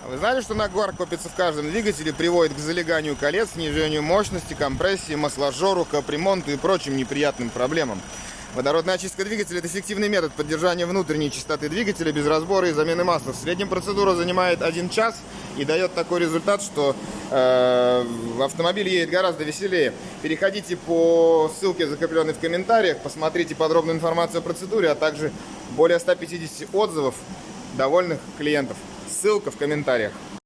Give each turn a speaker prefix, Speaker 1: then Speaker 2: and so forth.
Speaker 1: Вы знали, что нагар копится в каждом двигателе, приводит к залеганию колец, снижению мощности, компрессии, масложору, капремонту и прочим неприятным проблемам? Водородная очистка двигателя – это эффективный метод поддержания внутренней чистоты двигателя без разбора и замены масла. В среднем процедура занимает 1 час и дает такой результат, что автомобиль едет гораздо веселее. Переходите по ссылке, закрепленной в комментариях, посмотрите подробную информацию о процедуре, а также более 150 отзывов довольных клиентов. Ссылка в комментариях.